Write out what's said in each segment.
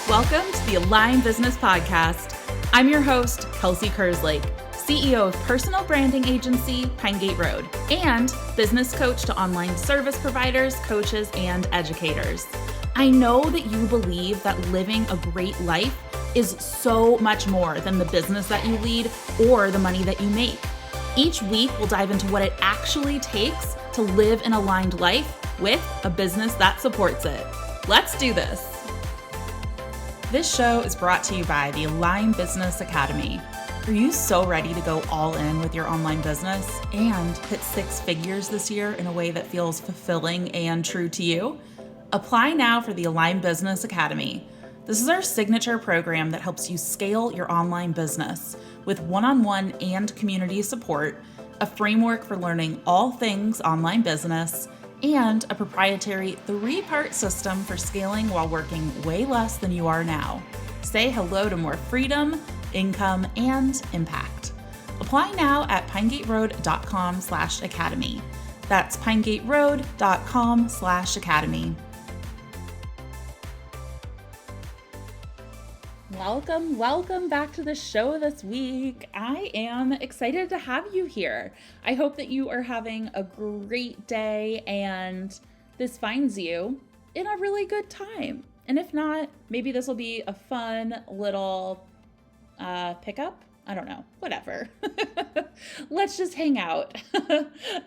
Welcome to the Align Business Podcast. I'm your host, Kelsey Kerslake, CEO of personal branding agency, Pinegate Road, and business coach to online service providers, coaches, and educators. I know that you believe that living a great life is so much more than the business that you lead or the money that you make. Each week, we'll dive into what it actually takes to live an aligned life with a business that supports it. Let's do this. This show is brought to you by the Align Business Academy. Are you so ready to go all in with your online business and hit six figures this year in a way that feels fulfilling and true to you? Apply now for the Align Business Academy. This is our signature program that helps you scale your online business with one-on-one and community support, a framework for learning all things online business, and a proprietary 3-part system for scaling while working way less than you are now. Say hello to more freedom, income, and impact. Apply now at pinegateroad.com/academy. That's pinegateroad.com/academy. Welcome back to the show this week. I am excited to have you here. I hope that you are having a great day and this finds you in a really good time. And if not, maybe this will be a fun little pickup. I don't know, whatever. Let's just hang out.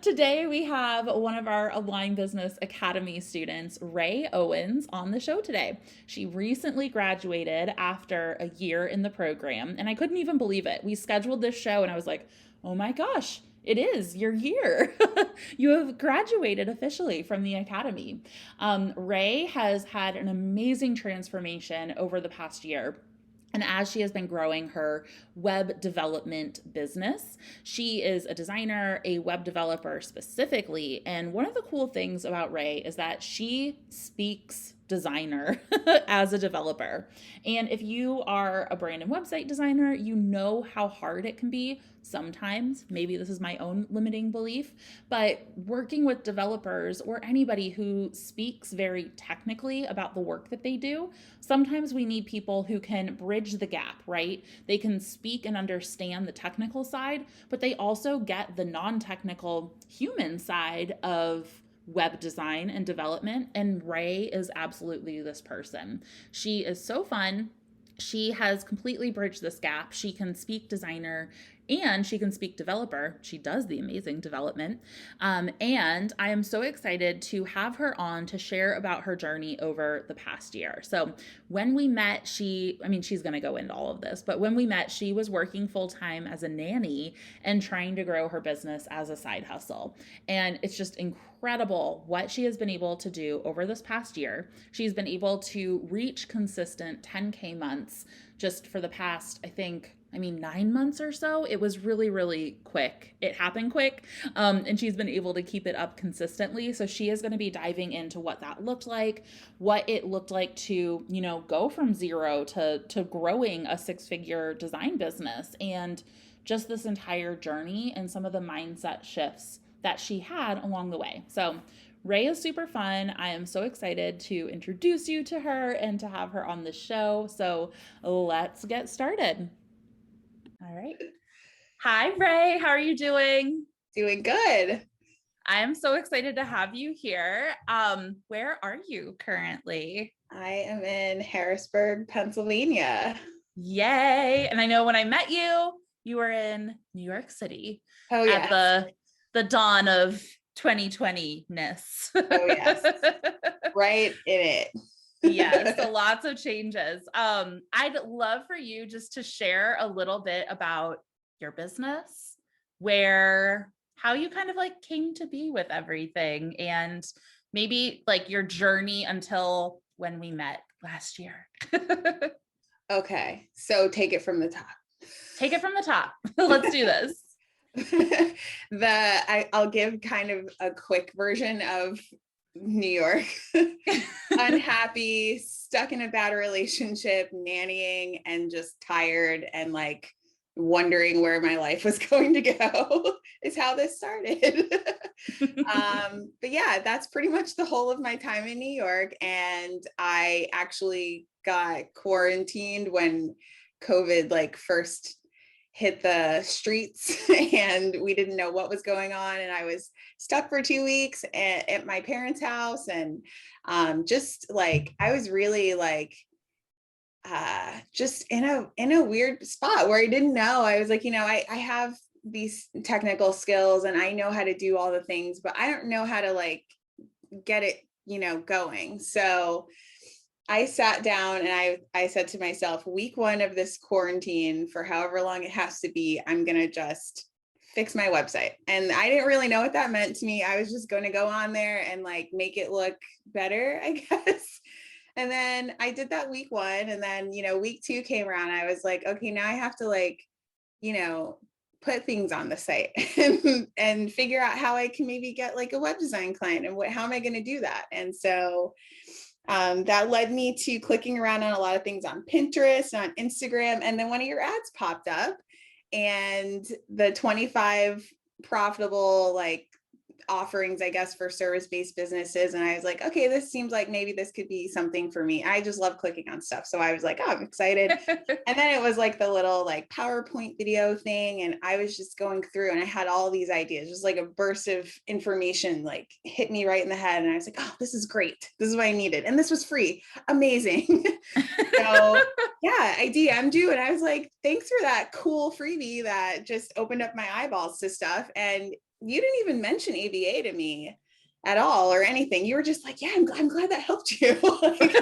Today we have one of our Align Business Academy students, Rae Owens, on the show today. She recently graduated after a year in the program, and I couldn't even believe it. We scheduled this show and I was like, oh my gosh, it is your year. You have graduated officially from the academy. Rae has had an amazing transformation over the past year. And as she has been growing her web development business, she is a designer, a web developer specifically. And one of the cool things about Rae is that she speaks designer as a developer. And if you are a brand and website designer, you know how hard it can be sometimes. Maybe this is my own limiting belief, but working with developers or anybody who speaks very technically about the work that they do, sometimes we need people who can bridge the gap, right? They can speak and understand the technical side, but they also get the non-technical human side of web design and development, and Rae is absolutely this person. She is so fun. She has completely bridged this gap. She can speak designer and she can speak developer. She does the amazing development. And I am so excited to have her on to share about her journey over the past year. So when we met, she's going to go into all of this, but when we met, she was working full-time as a nanny and trying to grow her business as a side hustle. And it's just incredible what she has been able to do over this past year. She's been able to reach consistent 10K months just for the past, 9 months or so. It was really, really quick. It happened quick. And she's been able to keep it up consistently. So she is going to be diving into what that looked like, what it looked like to, go from zero to growing a 6-figure design business, and just this entire journey and some of the mindset shifts that she had along the way. So Rae is super fun. I am so excited to introduce you to her and to have her on the show. So let's get started. All right. Hi, Rae. How are you doing? Doing good. I am so excited to have you here. Where are you currently? I am in Harrisburg, Pennsylvania. Yay. And I know when I met you, you were in New York City. Oh, yes. At the dawn of 2020-ness. Oh, yes. Right in it. Yes, so lots of changes. I'd love for you just to share a little bit about your business, how you kind of came to be with everything, and maybe your journey until when we met last year. Okay, so take it from the top. Take it from the top. Let's do this. I'll give kind of a quick version of New York. Unhappy, stuck in a bad relationship, nannying, and just tired and wondering where my life was going to go is how this started. But yeah, that's pretty much the whole of my time in New York. And I actually got quarantined when COVID like first hit the streets and we didn't know what was going on. And I was stuck for 2 weeks at my parents' house. And just like, I was really like, just in a weird spot where I didn't know. I was like, I have these technical skills and I know how to do all the things, but I don't know how to like get it, going. So I sat down and I said to myself, week 1 of this quarantine, for however long it has to be, I'm going to just fix my website. And I didn't really know what that meant to me. I was just going to go on there and like make it look better, I guess. And then I did that week 1. And then, week 2 came around. I was like, okay, now I have to like, put things on the site and figure out how I can maybe get like a web design client and how am I going to do that? And so that led me to clicking around on a lot of things on Pinterest, on Instagram. And then one of your ads popped up and the 25 profitable like offerings, I guess, for service-based businesses. And I was like, okay, this seems like maybe this could be something for me. I just love clicking on stuff. So I was like, oh, I'm excited. And then it was like the little like PowerPoint video thing. And I was just going through and I had all these ideas, just like a burst of information, like hit me right in the head. And I was like, oh, this is great. This is what I needed. And this was free. Amazing. So yeah, I DM'd you and I was like, thanks for that cool freebie that just opened up my eyeballs to stuff. And you didn't even mention ABA to me at all or anything. You were just like, yeah, I'm glad that helped you. Like,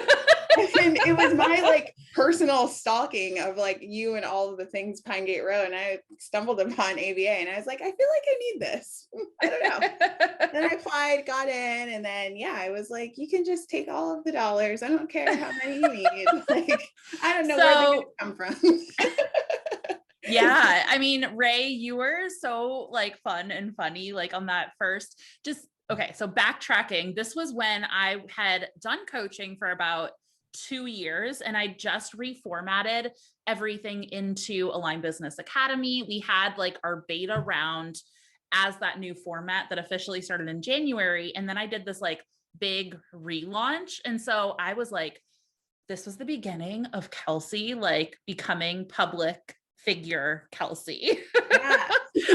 and it was my like personal stalking of like you and all of the things Pine Gate Road. And I stumbled upon ABA and I was like, I feel like I need this. I don't know. Then I applied, got in. And then, yeah, I was like, you can just take all of the dollars. I don't care how many you need. Like, I don't know where they're going to come from. Yeah. I mean, Rae, you were so like fun and funny, like on that first, okay. So backtracking, this was when I had done coaching for about 2 years and I just reformatted everything into Align Business Academy. We had like our beta round as that new format that officially started in January. And then I did this like big relaunch. And so I was like, this was the beginning of Kelsey, like becoming public figure Kelsey. Yeah.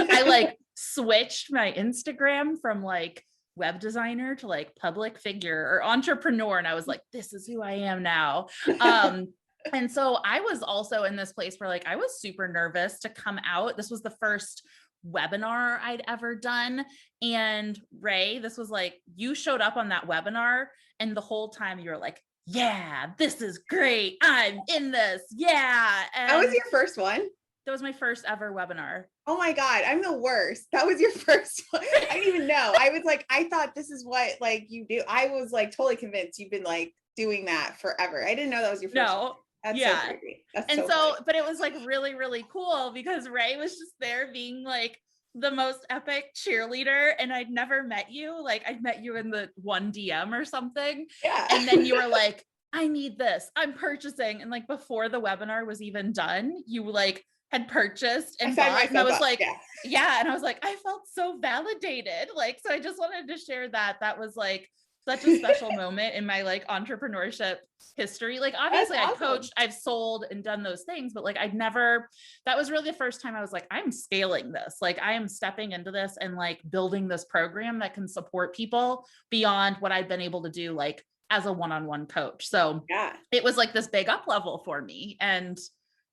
I like switched my Instagram from like web designer to like public figure or entrepreneur. And I was like, this is who I am now. And so I was also in this place where like, I was super nervous to come out. This was the first webinar I'd ever done. And Rae, this was like, you showed up on that webinar and the whole time you were like, yeah, this is great. I'm in this. Yeah. And that was your first one? That was my first ever webinar. Oh my God, I'm the worst. That was your first one. I didn't even know. I was like, I thought this is what like you do. I was like totally convinced you've been like doing that forever. I didn't know that was your first one. That's yeah. So crazy. That's and so but it was like really, really cool because Rae was just there being like the most epic cheerleader. And I'd never met you. Like I'd met you in the one DM or something. Yeah. And then you were like, I need this. I'm purchasing. And like before the webinar was even done, you like had purchased and bought. And I was like, yeah. And I was like, I felt so validated. Like, so I just wanted to share that. That was like such a special moment in my like entrepreneurship history. Like obviously I coached, I've sold and done those things, but like that was really the first time I was like, I'm scaling this. Like I am stepping into this and like building this program that can support people beyond what I've been able to do like as a one-on-one coach. So yeah, it was like this big up level for me. And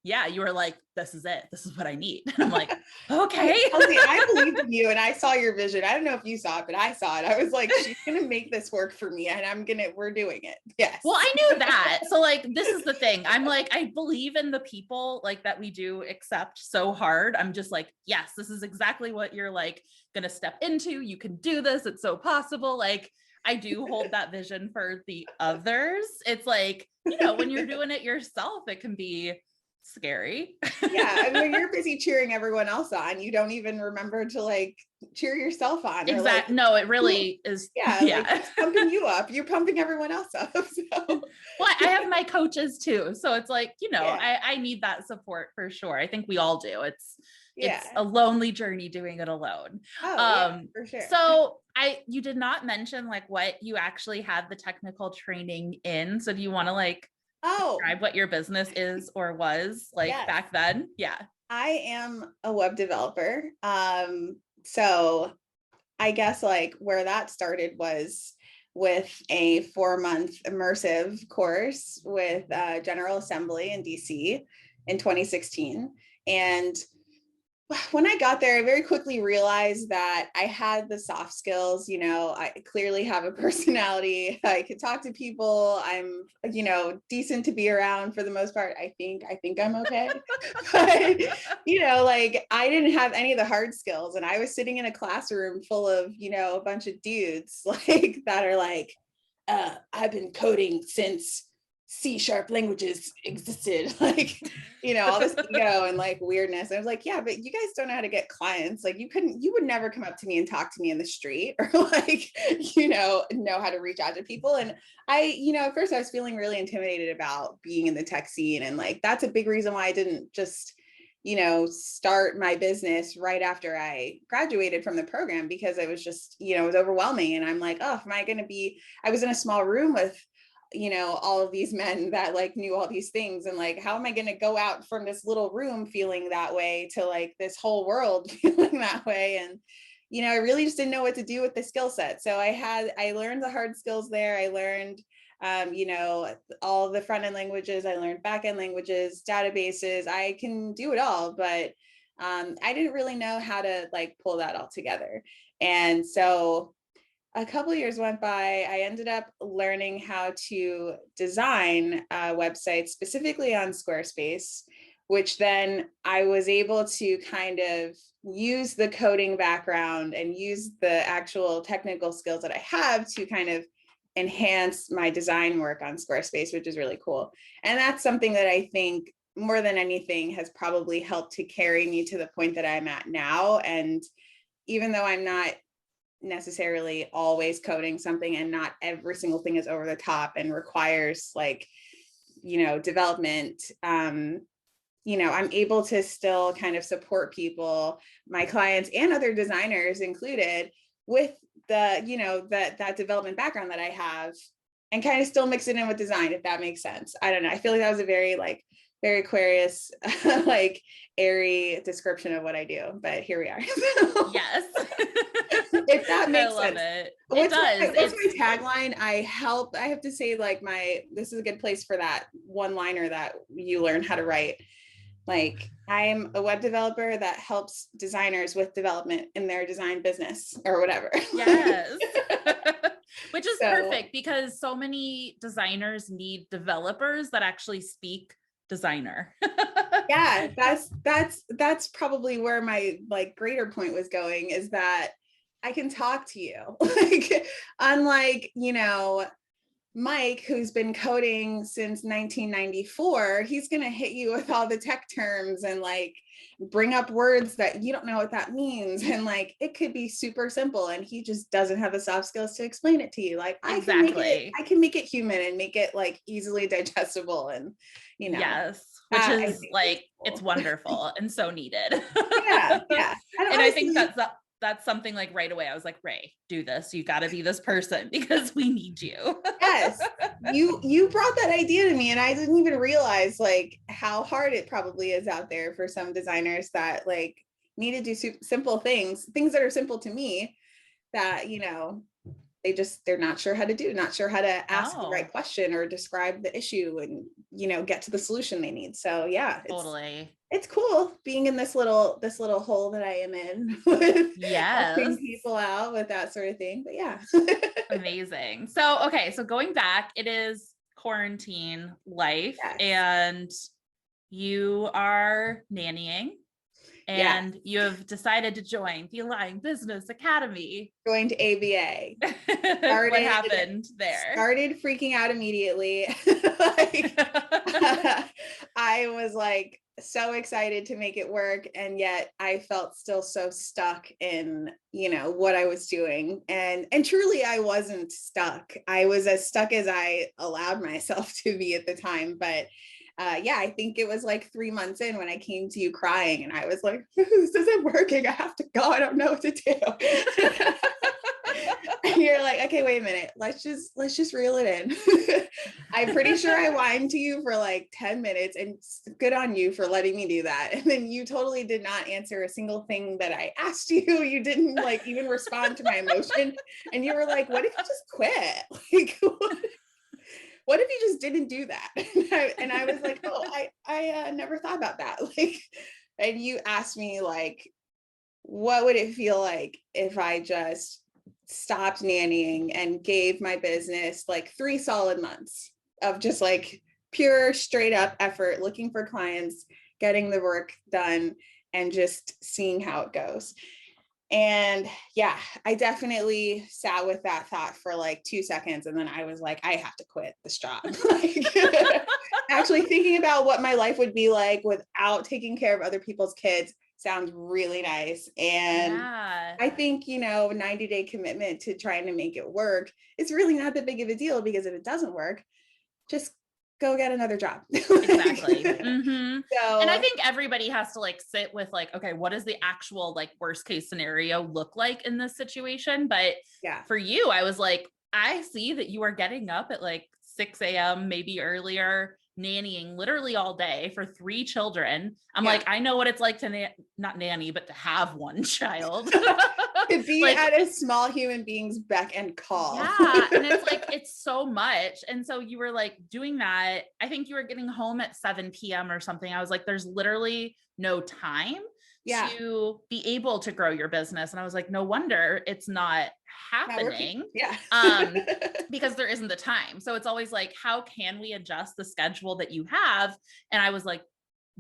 yeah, you were like, this is it. This is what I need. And I'm like, okay. Kelsey, I believed in you and I saw your vision. I don't know if you saw it, but I saw it. I was like, she's going to make this work for me and we're doing it. Yes. Well, I knew that. So like, this is the thing. I'm like, I believe in the people like that we do accept so hard. I'm just like, yes, this is exactly what you're like going to step into. You can do this. It's so possible. Like, I do hold that vision for the others. It's like, when you're doing it yourself, it can be scary. Yeah. I mean, you're busy cheering everyone else on. You don't even remember to like cheer yourself on. Exactly. Like, no, it really is. Yeah. Like it's pumping you up. You're pumping everyone else up. So Well, I have my coaches too. So it's like, Yeah. I need that support for sure. I think we all do. It's Yeah. a lonely journey doing it alone. Oh yeah, for sure. So you did not mention like what you actually had the technical training in. So do you want to like Oh, describe what your business is or was like yes. back then? Yeah. I am a web developer. So I guess like where that started was with a 4-month immersive course with General Assembly in DC in 2016. And when I got there, I very quickly realized that I had the soft skills. I clearly have a personality. I could talk to people. I'm, decent to be around for the most part. I think I'm okay. But, like I didn't have any of the hard skills. And I was sitting in a classroom full of, a bunch of dudes like that are like, I've been coding since C# languages existed, like, all this ego and like weirdness. I was like, yeah, but you guys don't know how to get clients. Like you would never come up to me and talk to me in the street or like, know how to reach out to people. And at first I was feeling really intimidated about being in the tech scene. And like, that's a big reason why I didn't just, start my business right after I graduated from the program, because it was just, it was overwhelming. And I'm like, oh, I was in a small room with all of these men that like knew all these things, and like how am I going to go out from this little room feeling that way to like this whole world feeling that way? And I really just didn't know what to do with the skill set. So I learned the hard skills there. I learned all the front end languages. I learned back end languages, databases. I can do it all, but I didn't really know how to like pull that all together. And so a couple of years went by. I ended up learning how to design websites specifically on Squarespace, which then I was able to kind of use the coding background and use the actual technical skills that I have to kind of enhance my design work on Squarespace, which is really cool. And that's something that I think more than anything has probably helped to carry me to the point that I'm at now. And even though I'm not necessarily always coding something, and not every single thing is over the top and requires like development, I'm able to still kind of support people, my clients and other designers included, with the that development background that I have, and kind of still mix it in with design, if that makes sense. I don't know, I feel like that was a very Aquarius like airy description of what I do, but here we are. Yes. If that makes I love sense. it. What's It does. my tagline? I have to say like this is a good place for that one liner that you learn how to write. Like, I'm a web developer that helps designers with development in their design business or whatever. Yes. Which is So, perfect, because so many designers need developers that actually speak designer. yeah, that's probably where my like greater point was going, is that I can talk to you. Like, unlike, Mike, who's been coding since 1994, he's going to hit you with all the tech terms and like bring up words that you don't know what that means. And like, it could be super simple, and he just doesn't have the soft skills to explain it to you. Like, Exactly. I can make it human and make it like easily digestible. And, Yes. Which I is think like, cool. it's wonderful and so needed. Yeah. Yeah. And And I think honestly, that's something like right away. I was like, Rae, do this. You got to be this person because we need you. yes, you brought that idea to me, and I didn't even realize like how hard it probably is out there for some designers that like need to do simple things that are simple to me, that they're not sure how to do, not sure how to ask the right Oh, question or describe the issue and get to the solution they need. So yeah, totally. it's cool being in this little hole that I am in with Yes. helping people out with that sort of thing. But yeah. Amazing. So, okay. So going back, it is quarantine life Yes. and you are nannying Yeah. and you have decided to join the Align Business Academy. Going to ABA. What happened there? Started freaking out immediately. Like, I was like, so excited to make it work. And yet I felt still so stuck in, what I was doing. And truly I wasn't stuck. I was as stuck as I allowed myself to be at the time. But yeah, I think it was like 3 months in when I came to you crying and I was like, this isn't working. I have to go. I don't know what to do. And you're like, okay, wait a minute. Let's just reel it in. I'm pretty sure I whined to you for like 10 minutes and good on you for letting me do that. And then you totally did not answer a single thing that I asked you. You didn't like even respond to my emotion. And you were like, what if you just quit? Like, what if you just didn't do that? And I was like, oh, I never thought about that. Like, and you asked me like, what would it feel like if I just stopped nannying and gave my business like 3 solid months of just like pure straight up effort, looking for clients, getting the work done, and just seeing how it goes. And yeah, I definitely sat with that thought for like 2 seconds. And then I was like, I have to quit this job. Like, actually thinking about what my life would be like without taking care of other people's kids sounds really nice. And Yeah. I think, 90-day commitment to trying to make it work is really not that big of a deal, because if it doesn't work, just go get another job. Exactly. Mm-hmm. So, and I think everybody has to like sit with like, okay, what does the actual like worst case scenario look like in this situation? But yeah, for you, I was like, I see that you are getting up at like 6 a.m., maybe earlier, nannying literally all day for 3 children. I'm yeah. like, I know what it's like to not nanny, but to have one child. To be Like, at a small human being's beck and call. yeah. And it's like, it's so much. And so you were like doing that. I think you were getting home at 7 p.m. or something. I was like, there's literally no time Yeah. to be able to grow your business. And I was like, no wonder it's not happening. Yeah. Because there isn't the time. So it's always like, how can we adjust the schedule that you have? And I was like,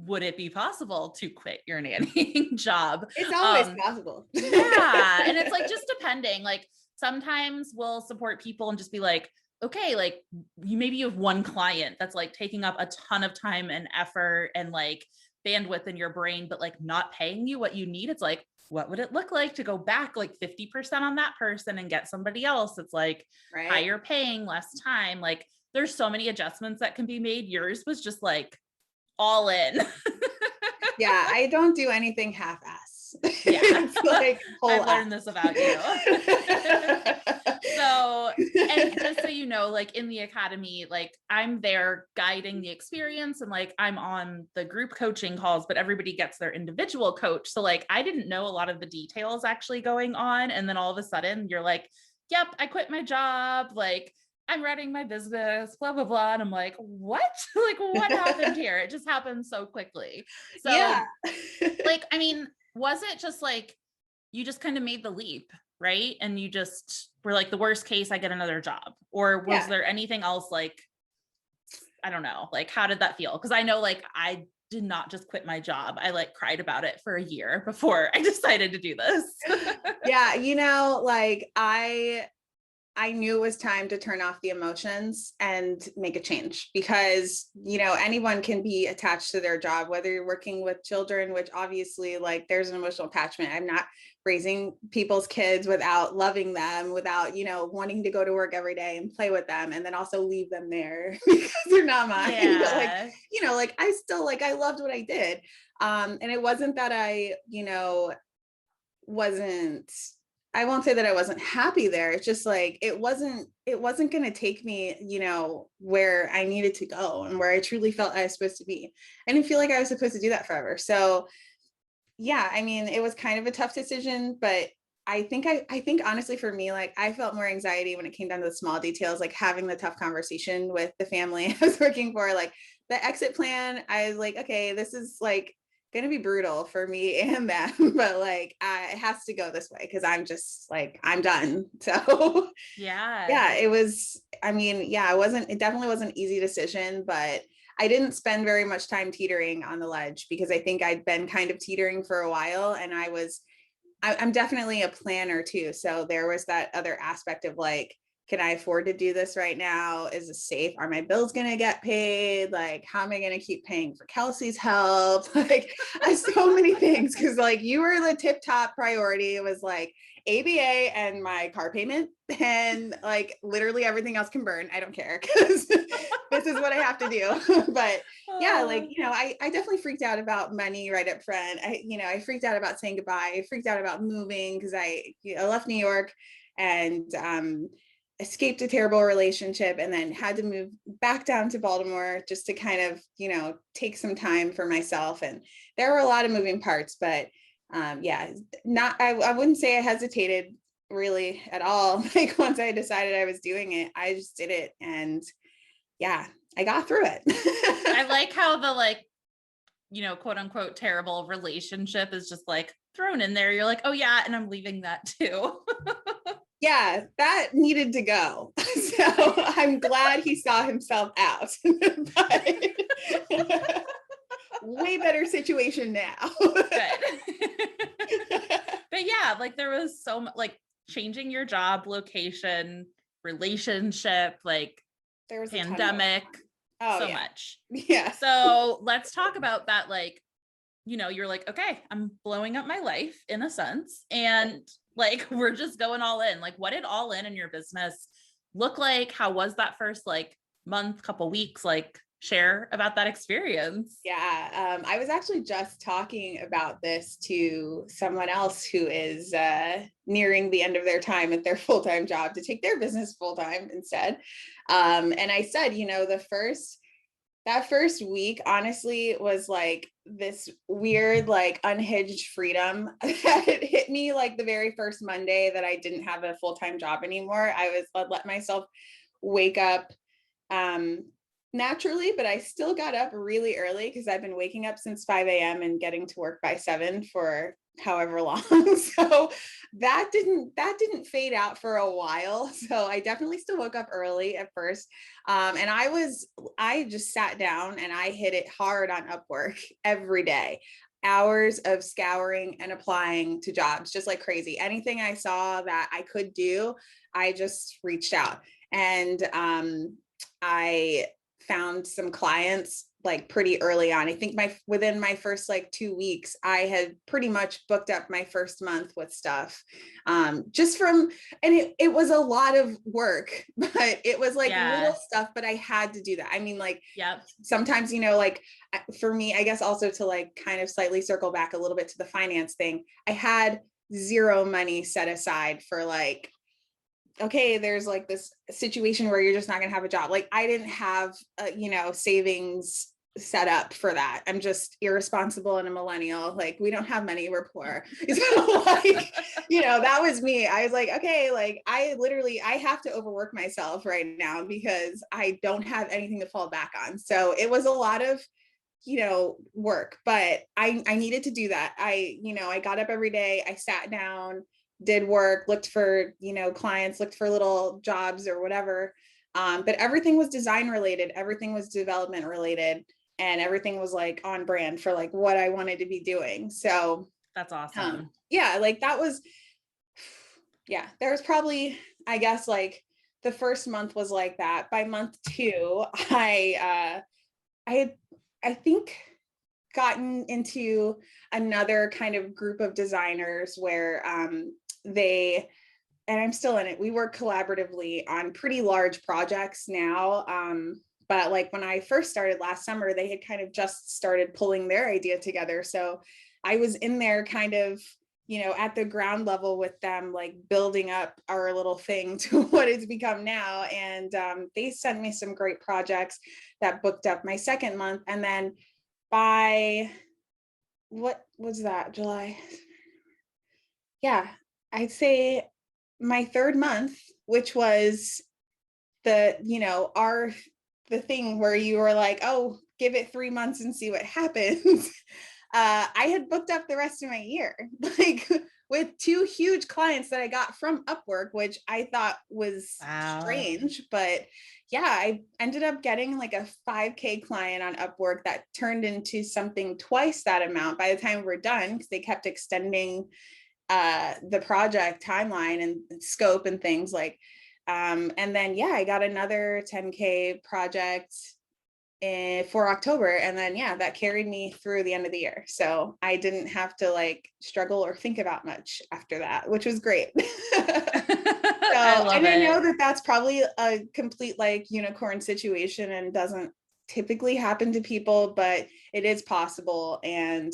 would it be possible to quit your nannying job? It's always possible. Yeah. And it's like, just depending, like sometimes we'll support people and just be like, okay, like maybe you have one client that's like taking up a ton of time and effort and like bandwidth in your brain, but like not paying you what you need. It's like, what would it look like to go back like 50% on that person and get somebody else that's like right. higher paying, less time? Like there's so many adjustments that can be made. Yours was just like all in. Yeah, I don't do anything half-ass. Yeah. It's like I've learned this about you. So, and just so you know, like in the academy, like I'm there guiding the experience and like I'm on the group coaching calls, but everybody gets their individual coach. So like I didn't know a lot of the details actually going on. And then all of a sudden you're like, yep, I quit my job. Like I'm running my business, blah, blah, blah. And I'm like, what? Like what happened here? It just happened so quickly. So yeah. like, I mean, was it just like, you just kind of made the leap, right? And you just were like, the worst case, I get another job? Or was there anything else like, I don't know, like, how did that feel? Because I know like I did not just quit my job. I like cried about it for a year before I decided to do this. Yeah, like I knew it was time to turn off the emotions and make a change, because, anyone can be attached to their job, whether you're working with children, which obviously like there's an emotional attachment. I'm not raising people's kids without loving them, without, wanting to go to work every day and play with them and then also leave them there because they're not mine. Yeah. But like, I still like, I loved what I did. And it wasn't that I, I won't say that I wasn't happy there. It's just like, it wasn't going to take me, where I needed to go and where I truly felt I was supposed to be. I didn't feel like I was supposed to do that forever. So yeah, I mean, it was kind of a tough decision, but I think honestly for me, like I felt more anxiety when it came down to the small details, like having the tough conversation with the family I was working for, like the exit plan. I was like, okay, this is like going to be brutal for me and them, but like it has to go this way because I'm just like, I'm done. So yeah, it was, I mean, yeah, it definitely wasn't an easy decision, but I didn't spend very much time teetering on the ledge because I think I'd been kind of teetering for a while, and I'm definitely a planner too. So there was that other aspect of like, can I afford to do this right now? Is it safe? Are my bills going to get paid? Like, how am I going to keep paying for Kelsey's help? Like, I so many things. Cause like you were the tip top priority. It was like ABA and my car payment, and like literally everything else can burn. I don't care because this is what I have to do. But yeah, like, I definitely freaked out about money right up front. I freaked out about saying goodbye. I freaked out about moving because I left New York and escaped a terrible relationship and then had to move back down to Baltimore just to kind of, take some time for myself. And there were a lot of moving parts, but I wouldn't say I hesitated really at all. Like once I decided I was doing it, I just did it. And yeah, I got through it. I like how the quote unquote terrible relationship is just like thrown in there. You're like, oh yeah, and I'm leaving that too. Yeah, that needed to go. So I'm glad he saw himself out. But way better situation now. Good. But yeah, like there was so much, like changing your job, location, relationship, like there was pandemic, so much. Yeah. So let's talk about that. Like, you're like, okay, I'm blowing up my life in a sense. And like, we're just going all in. Like, what did all in your business look like? How was that first like month, couple weeks? Like, share about that experience. Yeah, I was actually just talking about this to someone else who is nearing the end of their time at their full-time job to take their business full-time instead. And I said, that first week honestly was like this weird, like unhinged freedom that hit me like the very first Monday that I didn't have a full-time job anymore. I let myself wake up naturally, but I still got up really early because I've been waking up since 5 a.m. and getting to work by 7 for however long. So that didn't fade out for a while. So I definitely still woke up early at first. And I just sat down and I hit it hard on Upwork every day. Hours of scouring and applying to jobs just like crazy. Anything I saw that I could do, I just reached out. And I found some clients like pretty early on. I think within my first like 2 weeks, I had pretty much booked up my first month with stuff. And it was a lot of work, but it was like little stuff, but I had to do that. I mean, like, sometimes, like for me, I guess also to like kind of slightly circle back a little bit to the finance thing, I had zero money set aside for like, okay, there's like this situation where you're just not going to have a job. Like I didn't have, savings set up for that. I'm just irresponsible and a millennial. Like we don't have money, we're poor. So like, that was me. I was like, okay, like I have to overwork myself right now because I don't have anything to fall back on. So it was a lot of, work, but I needed to do that. I got up every day, I sat down, did work, looked for, clients, looked for little jobs or whatever. But everything was design related, everything was development related, and everything was like on brand for like what I wanted to be doing. So that's awesome. Like that was, there was probably, I guess like the first month was like that. By month 2, I think gotten into another kind of group of designers where and I'm still in it, we work collaboratively on pretty large projects now. But like when I first started last summer, they had kind of just started pulling their idea together. So I was in there kind of, at the ground level with them, like building up our little thing to what it's become now. And they sent me some great projects that booked up my second month. And then by what was that, July? Yeah, I'd say my third month, which was the thing where you were like, oh, give it 3 months and see what happens. I had booked up the rest of my year, like with 2 huge clients that I got from Upwork, which I thought was strange, but yeah, I ended up getting like a 5K client on Upwork that turned into something twice that amount by the time we're done, because they kept extending the project timeline and scope and things like, And then, yeah, I got another 10K project for October. And then, yeah, that carried me through the end of the year. So I didn't have to like struggle or think about much after that, which was great. So, I love and I it. know that that's probably a complete like unicorn situation and doesn't typically happen to people, but it is possible. And,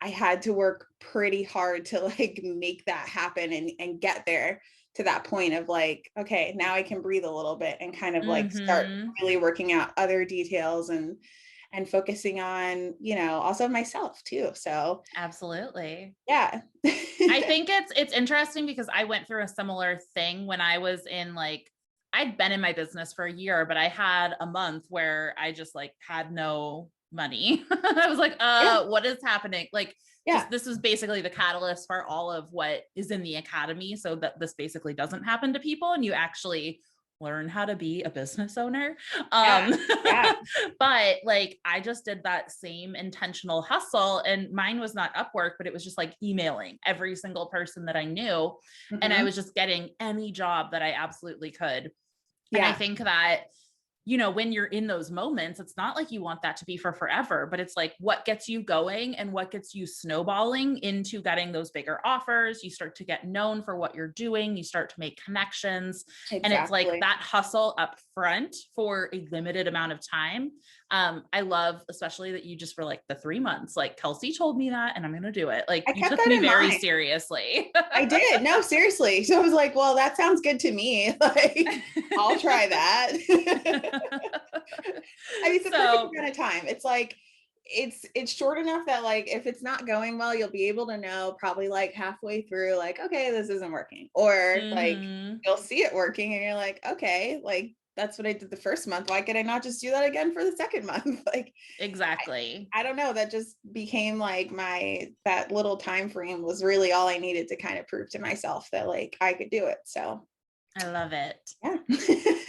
I had to work pretty hard to like make that happen and get there to that point of like, okay, now I can breathe a little bit and kind of like start Mm-hmm. really working out other details and focusing on, also myself too. So Absolutely. yeah. I think it's interesting because I went through a similar thing when I was in like, I'd been in my business for a year, but I had a month where I just like had no money. I was like, Yeah. what is happening? Like, Yeah. just this was basically the catalyst for all of what is in the academy, so that this basically doesn't happen to people and you actually learn how to be a business owner. Yeah. Um, Yeah. but like I just did that same intentional hustle, and mine was not Upwork, but it was just like emailing every single person that I knew. And I Mhm. was just getting any job that I absolutely could. And I Yeah. think that, when you're in those moments, it's not like you want that to be for forever, but it's like what gets you going and what gets you snowballing into getting those bigger offers. You start to get known for what you're doing, you start to make connections. And it's like Exactly. that hustle up front for a limited amount of time. I love, especially that you just for like the 3 months, like Kelsey told me that, and I'm going to do it. Like I you kept took that me in very mind. seriously. I did. No, seriously. So I was like, well, that sounds good to me. Like, I'll try that. I mean, it's the perfect So, amount of time. It's like it's short enough that like if it's not going well, you'll be able to know probably like halfway through, like, okay, this isn't working. Or like mhm. you'll see it working and you're like, okay, like that's what I did the first month. Why could I not just do that again for the second month? Like Exactly. I don't know. That just became like that little time frame was really all I needed to kind of prove to myself that like I could do it. So I love it. yeah.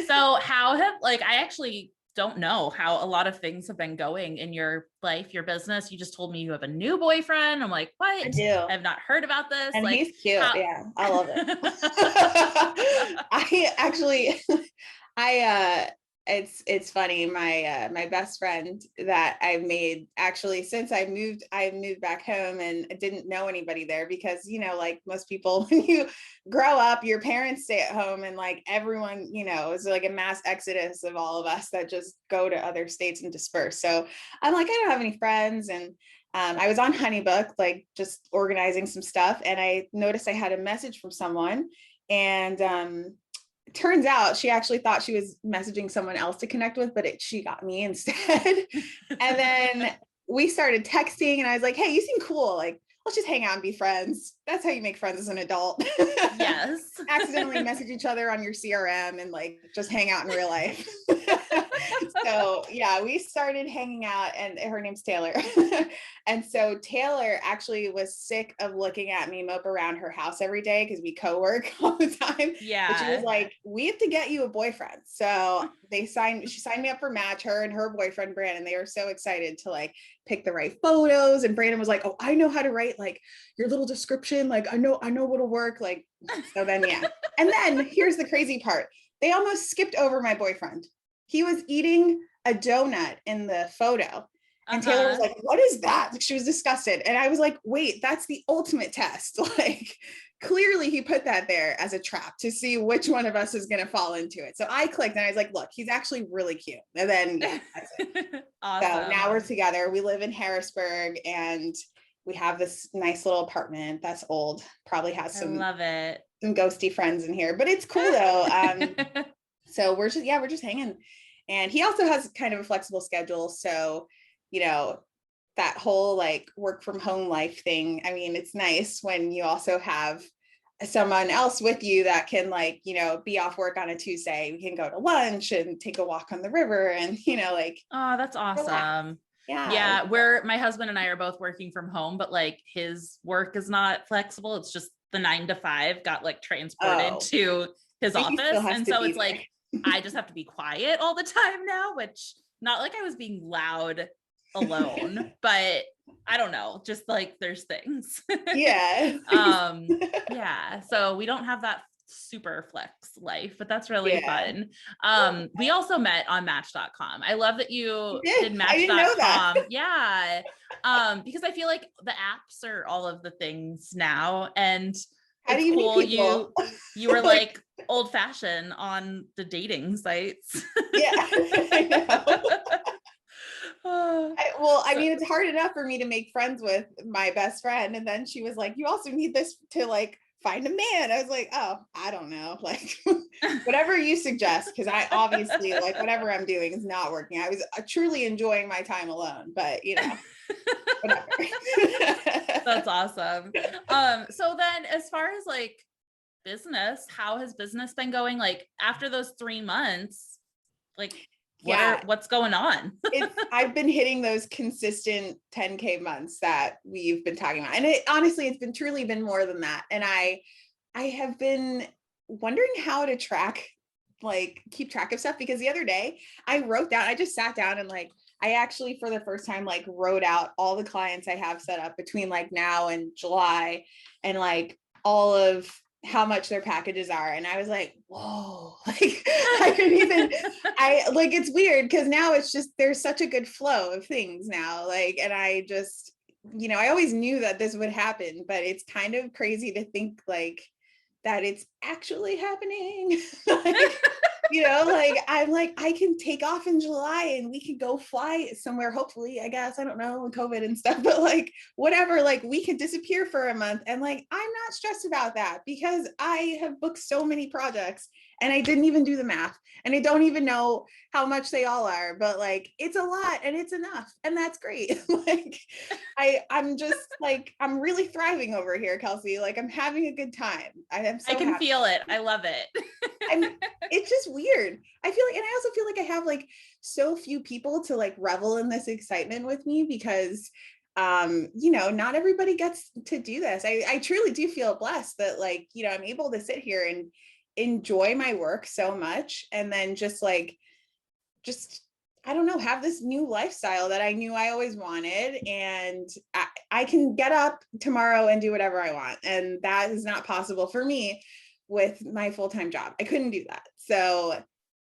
So how have like I actually don't know how a lot of things have been going in your life, your business. You just told me you have a new boyfriend. I'm like, I what? do. I have not heard about this. And Like he's cute. how Yeah. I love it. I actually I it's funny. My best friend that I've made actually since I moved back home and didn't know anybody there because like most people when you grow up your parents stay at home and like everyone is like a mass exodus of all of us that just go to other states and disperse. So I'm like I don't have any friends and I was on Honeybook, like just organizing some stuff, and I noticed I had a message from someone, and it turns out she actually thought she was messaging someone else to connect with, but she got me instead. And then we started texting, and I was like, "Hey, you seem cool. Like, let's just hang out and be friends. That's how you make friends as an adult." yes. Accidentally message each other on your CRM and like just hang out in real life. So yeah, we started hanging out, and her name's Taylor. And so Taylor actually was sick of looking at me mope around her house every day because we co-work all the time. And she was Yeah. like, we have to get you a boyfriend. So she signed me up for Match, her and her boyfriend Brandon. They were so excited to like pick the right photos. And Brandon was like, oh, I know how to write like your little description. Like I know what'll work. Like, so then yeah. And then here's the crazy part. They almost skipped over my boyfriend. He was eating a donut in the photo. And Taylor was Uh-huh. like, what is that? Like, she was disgusted. And I was like, wait, that's the ultimate test. Like, clearly he put that there as a trap to see which one of us is going to fall into it. So I clicked and I was like, look, he's actually really cute. And then, yeah, that's it. So Awesome. now we're together. We live in Harrisburg and we have this nice little apartment that's old, probably has I some love it. ghosty friends in here, but it's cool though. So we're just hanging. And he also has kind of a flexible schedule. So, you know, that whole like work from home life thing. I mean, it's nice when you also have someone else with you that can like, be off work on a Tuesday. We can go to lunch and take a walk on the river and, like Oh, that's relax. awesome. Yeah. Yeah, we're my husband and I are both working from home, but like his work is not flexible. It's just the 9 to 5 got like transported Oh, to his so he still office. has And to so be it's there. like I just have to be quiet all the time now, which not like I was being loud alone, but I don't know, just like there's things. Yeah. um yeah, so we don't have that super flex life, but that's really Yeah. fun. We also met on Match.com. I love that you did I didn't know that. Match.com. Yeah. Because I feel like the apps are all of the things now. And How do it's you meet cool. people? You were Like, like old fashioned on the dating sites. yeah, I know. I So mean, it's hard enough for me to make friends with my best friend. And then she was like, you also need this to like find a man. I was like, oh, I don't know. Like, whatever you suggest, because I obviously, like, whatever I'm doing is not working. I was truly enjoying my time alone, but you know, whatever. that's awesome. So then as far as like business, how has business been going? Like after those 3 months, like Yeah, what's going on? I've been hitting those consistent 10K months that we've been talking about. And it honestly, it's been truly been more than that. And I have been wondering how to keep track of stuff, because the other day I just sat down and like, I actually for the first time like wrote out all the clients I have set up between like now and July, and like all of how much their packages are. And I was like, whoa, like I couldn't even, it's weird because now it's just, there's such a good flow of things now. Like, and I just, I always knew that this would happen, but it's kind of crazy to think like that it's actually happening. Like, I'm like, I can take off in July and we can go fly somewhere, hopefully, I guess, I don't know, COVID and stuff, but like, whatever, like we could disappear for a month. And like, I'm not stressed about that because I have booked so many projects and I didn't even do the math and I don't even know how much they all are, but like, it's a lot and it's enough. And that's great. Like, I'm just like, I'm really thriving over here, Kelsey. Like I'm having a good time. I am so I can happy. feel it. I love it. It's just weird. I feel like, and I also feel like I have like so few people to like revel in this excitement with me because not everybody gets to do this. I truly do feel blessed that like, I'm able to sit here and enjoy my work so much and then just I don't know, have this new lifestyle that I knew I always wanted. And I can get up tomorrow and do whatever I want. And that is not possible for me with my full-time job. I couldn't do that. So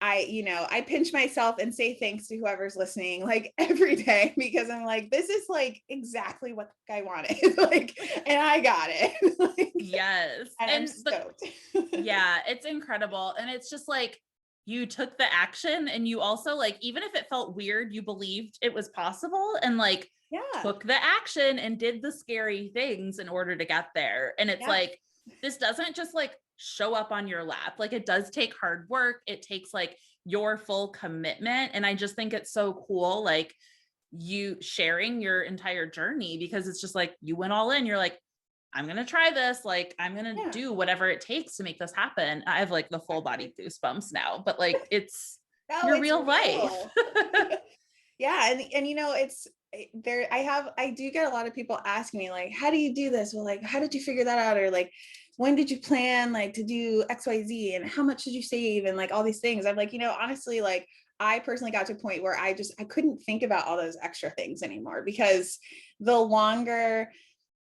I pinch myself and say thanks to whoever's listening like every day, because I'm like, this is like exactly what I wanted. Like, and I got it. Like, yes. and I'm stoked. Yeah, it's incredible. And it's just like, you took the action and you also like, even if it felt weird, you believed it was possible and like took the action and did the scary things in order to get there. And it's like, this doesn't just like show up on your lap. Like it does take hard work. It takes like your full commitment. And I just think it's so cool, like you sharing your entire journey, because it's just like, you went all in. You're like, I'm going to try this. Like, I'm going to do whatever it takes to make this happen. I have like the full body goosebumps now, but like, it's your real life. Yeah. And it's there. I do get a lot of people asking me like, how do you do this? Well, like, how did you figure that out? Or like, when did you plan like to do XYZ and how much did you save? And like all these things. I'm like, honestly, like I personally got to a point where I couldn't think about all those extra things anymore, because the longer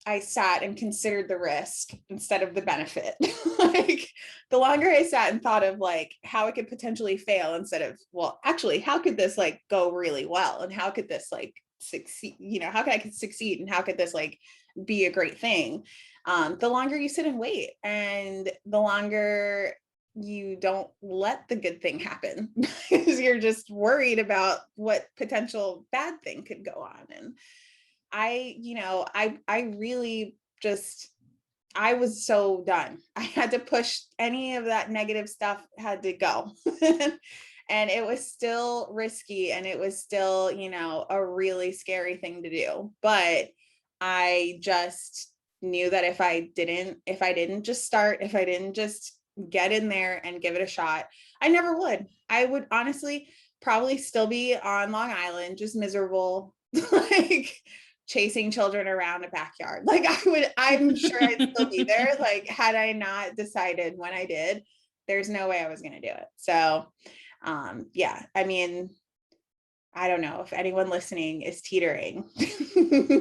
I sat and considered the risk instead of the benefit, like the longer I sat and thought of like how it could potentially fail instead of, well, actually, how could this like go really well? And how could this like succeed? How could I succeed? And how could this like be a great thing? The longer you sit and wait, and the longer you don't let the good thing happen because you're just worried about what potential bad thing could go on. And I really just, I was so done. I had to push any of that negative stuff, had to go. And it was still risky and it was still, a really scary thing to do. But I just knew that if I didn't just start, if I didn't just get in there and give it a shot, I never would. I would honestly probably still be on Long Island, just miserable, like chasing children around a backyard. Like I'm sure I'd still be there. Like had I not decided when I did, there's no way I was going to do it. So, yeah, I mean, I don't know if anyone listening is teetering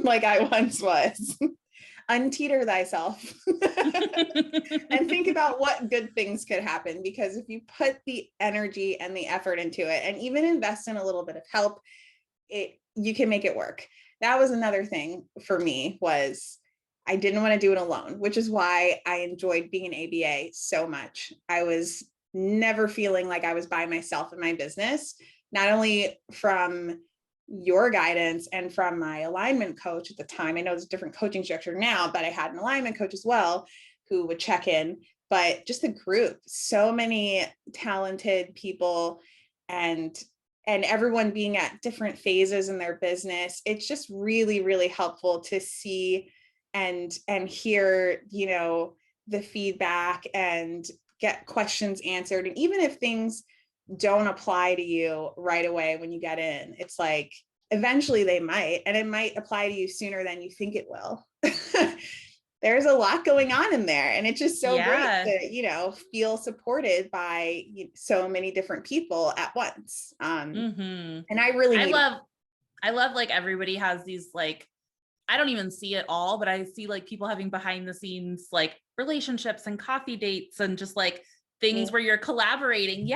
like I once was. unteeter thyself and think about what good things could happen. Because if you put the energy and the effort into it, and even invest in a little bit of help, you can make it work. That was another thing for me, was I didn't want to do it alone, which is why I enjoyed being an ABA so much. I was never feeling like I was by myself in my business, not only from your guidance and from my alignment coach at the time. I know there's a different coaching structure now, but I had an alignment coach as well who would check in, but just the group, so many talented people, and everyone being at different phases in their business. It's just really, really helpful to see and hear, you know, the feedback and get questions answered. And even if things don't apply to you right away when you get in, it's like eventually they might, and it might apply to you sooner than you think it will. There's a lot going on in there, and it's just so great to, you know, feel supported by so many different people at once. And I really I love like everybody has these, like, I don't even see it all, but I see like people having behind the scenes like relationships and coffee dates and just like things where you're collaborating.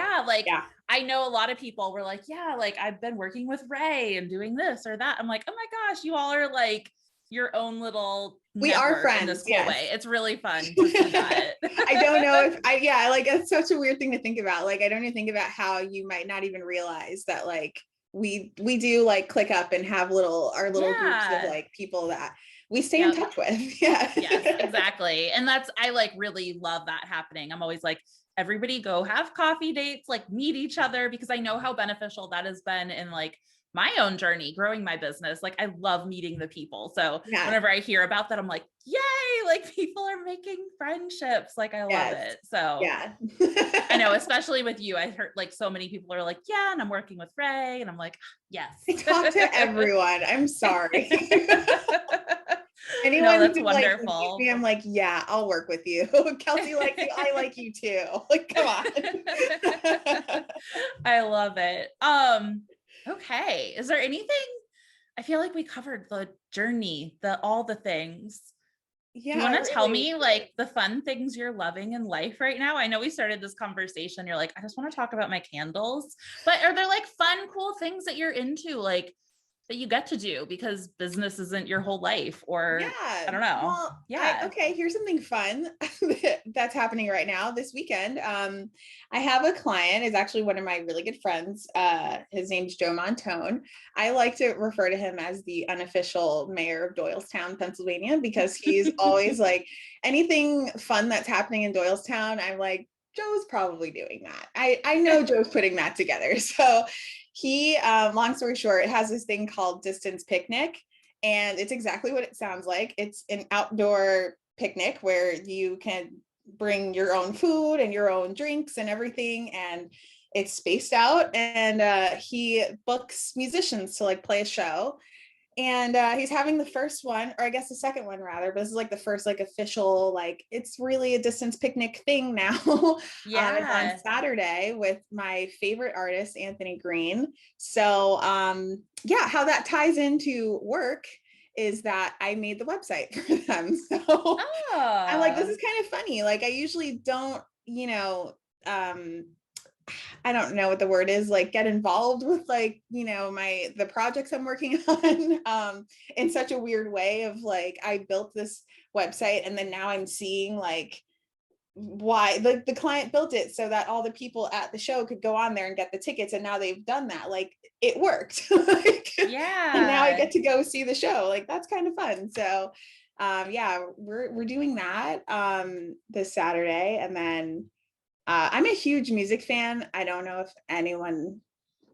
I know a lot of people were like, yeah, like I've been working with Rae and doing this or that. I'm like, oh my gosh, you all are like your own little we are friends in this cool way. It's really fun to see that. I don't know if like it's such a weird thing to think about. Like I don't even think about how you might not even realize that like we do like click up and have our little groups of like people that we stay in touch with. Yes, exactly. And I like really love that happening. I'm always like, everybody go have coffee dates, like meet each other, because I know how beneficial that has been in like my own journey growing my business. Like I love meeting the people. So whenever I hear about that, I'm like, yay, like people are making friendships. Like I love it. So I know, especially with you, I heard like so many people are like, yeah, and I'm working with Rae, and I'm like, yes. I talk to everyone. I'm sorry. Anyone that's wonderful. Me, I'm like, yeah, I'll work with you. Kelsey likes you. I like you too. Like, come on. I love it. Okay. Is there anything? I feel like we covered the journey, all the things. Yeah. You want to tell me like the fun things you're loving in life right now? I know we started this conversation. You're like, I just want to talk about my candles, but are there like fun, cool things that you're into? Like that you get to do because business isn't your whole life, or I don't know. Well, okay. Here's something fun that's happening right now this weekend. I have a client, is actually one of my really good friends. His name's Joe Montone. I like to refer to him as the unofficial mayor of Doylestown, Pennsylvania, because he's always like anything fun that's happening in Doylestown. I'm like, Joe's probably doing that. I know Joe's putting that together. So he, long story short, has this thing called Distance Picnic, and it's exactly what it sounds like. It's an outdoor picnic where you can bring your own food and your own drinks and everything, and it's spaced out, and he books musicians to like play a show. And he's having the first one, or I guess the second one rather, but this is like the first like official, like it's really a distance picnic thing now. It's on Saturday with my favorite artist, Anthony Green. So how that ties into work is that I made the website for them. So I'm like, this is kind of funny. Like I usually don't, I don't know what the word is, like get involved with like, the projects I'm working on in such a weird way of like, I built this website and then now I'm seeing like why the client built it so that all the people at the show could go on there and get the tickets. And now they've done that. Like it worked. And now I get to go see the show. Like that's kind of fun. So we're doing that this Saturday. And then I'm a huge music fan. I don't know if anyone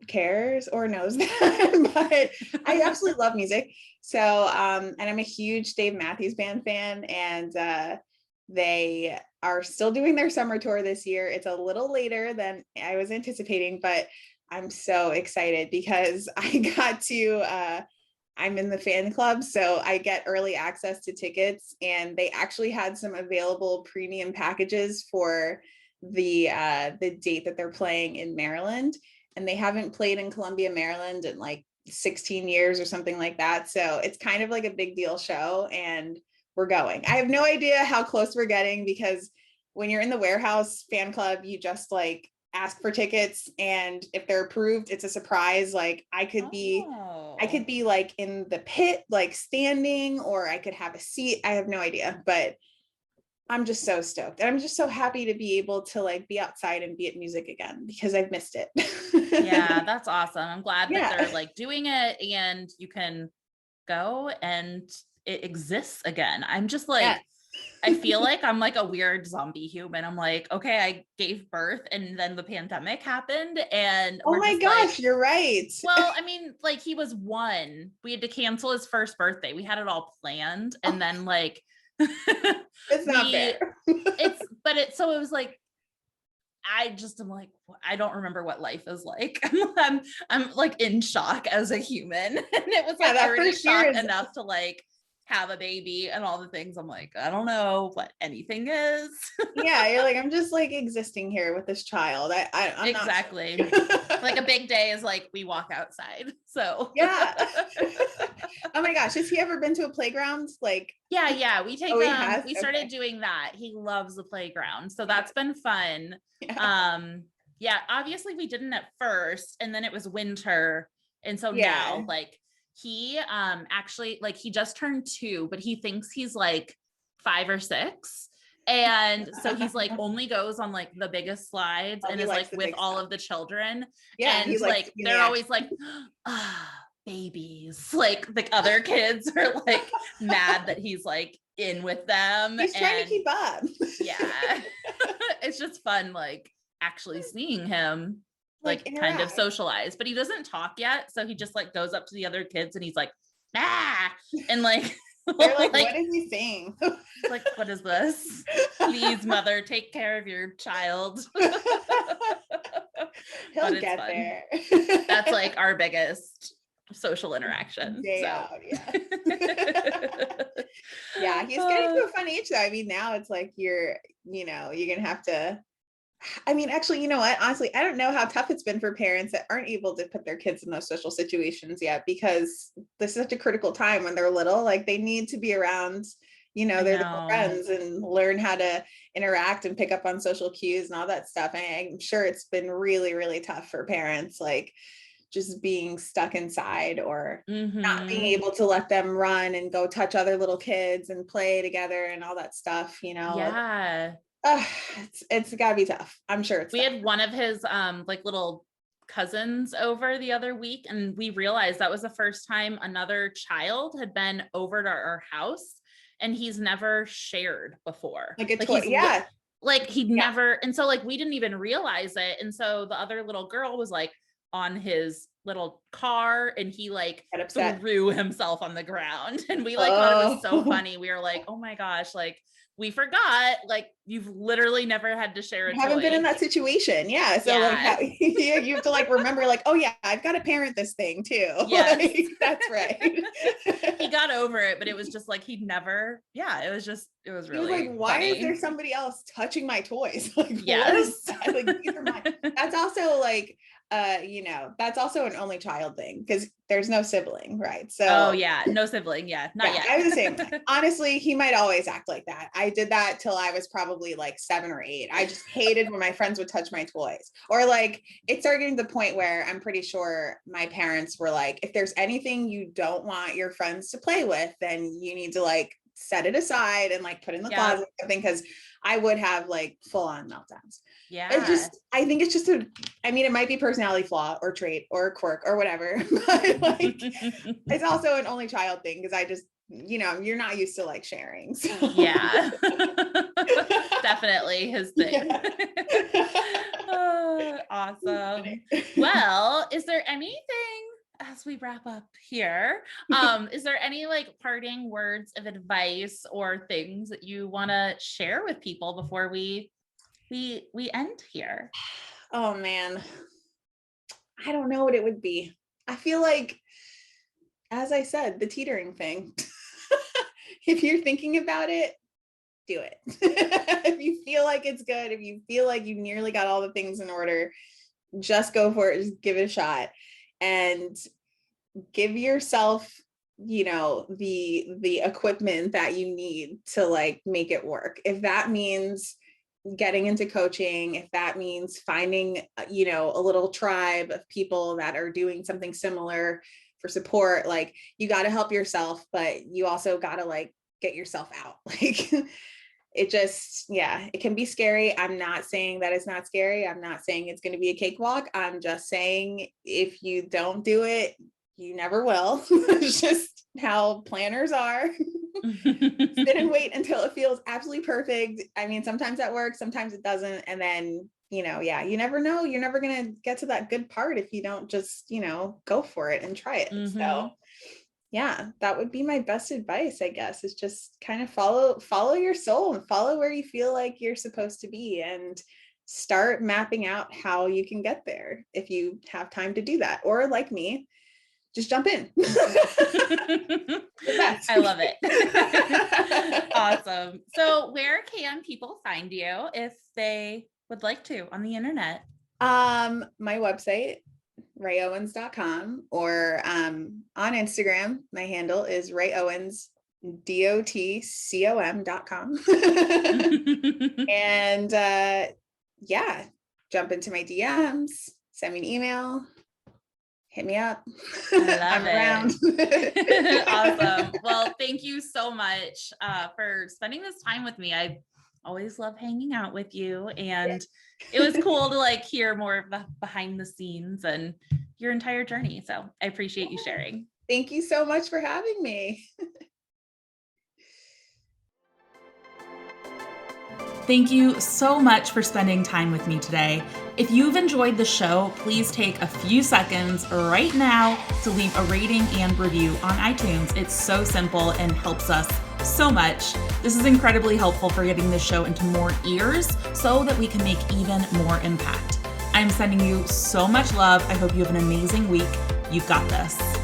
cares or knows that, but I absolutely love music. So, and I'm a huge Dave Matthews Band fan, and they are still doing their summer tour this year. It's a little later than I was anticipating, but I'm so excited because I got to, I'm in the fan club, so I get early access to tickets, and they actually had some available premium packages for the date that they're playing in Maryland, and they haven't played in Columbia, Maryland in like 16 years or something like that. So it's kind of like a big deal show, and we're going. I have no idea how close we're getting, because when you're in the warehouse fan club, you just like ask for tickets, and if they're approved, it's a surprise. Like I could be like in the pit, like standing, or I could have a seat. I have no idea, but I'm just so stoked. And I'm just so happy to be able to like be outside and be at music again, because I've missed it. Yeah, that's awesome. I'm glad that Yeah. they're like doing it and you can go and it exists again. I'm just like, Yeah. I feel like I'm like a weird zombie human. I'm like, okay, I gave birth and then the pandemic happened and Oh we're my just gosh, like, you're right. well, I mean, like he was 1. We had to cancel his first birthday. We had it all planned. And then like It's not fair. So it was like, I'm like, I don't remember what life is like. I'm like in shock as a human. And it was like already shocked enough to like have a baby and all the things. I'm like, I don't know what anything is. Yeah, you're like, I'm just like existing here with this child. I'm exactly. Not sure. Like a big day is like we walk outside. So yeah. Oh my gosh, has he ever been to a playground? Like yeah, we take we started okay. doing that. He loves the playground. So that's been fun. Yeah. Yeah, obviously we didn't at first, and then it was winter. And so now like he actually like he just turned 2, but he thinks he's like 5 or 6. And so he's like only goes on like the biggest slides and is like with all of the children. Yeah, and like they're always like, babies. Like the other kids are like mad that he's like in with them. He's trying to keep up. Yeah. It's just fun like actually seeing him like kind of socialize, but he doesn't talk yet. So he just like goes up to the other kids and he's like, ah, and like they're like, what is he saying? Like, what is this? Please, mother, take care of your child. He'll get there. That's like our biggest social interaction. Day out, yeah. Yeah, he's getting to a fun age though. I mean, now it's like you're gonna have to. I mean, actually, you know what? Honestly, I don't know how tough it's been for parents that aren't able to put their kids in those social situations yet, because this is such a critical time when they're little. Like they need to be around, their little friends and learn how to interact and pick up on social cues and all that stuff. And I'm sure it's been really, really tough for parents, like just being stuck inside or not being able to let them run and go touch other little kids and play together and all that stuff, Yeah. It's gotta be tough. I'm sure we had one of his like little cousins over the other week, and we realized that was the first time another child had been over to our house, and he's never shared before. Like a toy. Yeah. Like he'd never, and so like we didn't even realize it. And so the other little girl was like on his little car and he like threw himself on the ground, and we like thought it was so funny. We were like, oh my gosh, like we forgot, like you've literally never had to share a toy. Haven't been in that situation. Yeah. So like you have to like remember like, oh yeah, I've got to parent this thing too. Yes. Like, that's right. He got over it, but it was just like he'd never, it was really like, why funny. is there somebody else touching my toys? Like, yes. Like, these are mine. That's also like that's also an only child thing because there's no sibling, right? So no sibling, not yet. I was the same. Honestly, he might always act like that. I did that till I was probably like 7 or 8. I just hated when my friends would touch my toys, or like it started getting to the point where I'm pretty sure my parents were like, if there's anything you don't want your friends to play with, then you need to like set it aside and like put in the closet or something, because I would have like full on meltdowns. Yeah. I think it's just it might be personality flaw or trait or quirk or whatever, but like it's also an only child thing because I just, you're not used to like sharing. So. Yeah. Definitely his thing. Yeah. Awesome. Well, is there anything as we wrap up here, is there any like parting words of advice or things that you want to share with people before we end here? Oh man, I don't know what it would be. I feel like, as I said, the teetering thing. If you're thinking about it, do it. If you feel like it's good, if you feel like you nearly got all the things in order, just go for it. Just give it a shot and give yourself the equipment that you need to like make it work. If that means getting into coaching, if that means finding, a little tribe of people that are doing something similar for support, like you got to help yourself, but you also got to like get yourself out. Like it can be scary. I'm not saying that it's not scary. I'm not saying it's going to be a cakewalk. I'm just saying if you don't do it, you never will. It's just how planners are. Sit and wait until it feels absolutely perfect. I mean, sometimes that works, sometimes it doesn't. And then, you never know. You're never going to get to that good part if you don't just, go for it and try it. Mm-hmm. So yeah, that would be my best advice, I guess, is just kind of follow your soul and follow where you feel like you're supposed to be and start mapping out how you can get there if you have time to do that. Or like me, just jump in. I love it. Awesome. So where can people find you if they would like to on the internet? My website, raeowens.com, or on Instagram, my handle is Rae Owens, DOTCOM.com. And jump into my DMs, send me an email. Hit me up. I'm around. Awesome. Well, thank you so much for spending this time with me. I always love hanging out with you, and it was cool to like hear more of the behind the scenes and your entire journey. So I appreciate you sharing. Thank you so much for having me. Thank you so much for spending time with me today. If you've enjoyed the show, please take a few seconds right now to leave a rating and review on iTunes. It's so simple and helps us so much. This is incredibly helpful for getting this show into more ears so that we can make even more impact. I'm sending you so much love. I hope you have an amazing week. You've got this.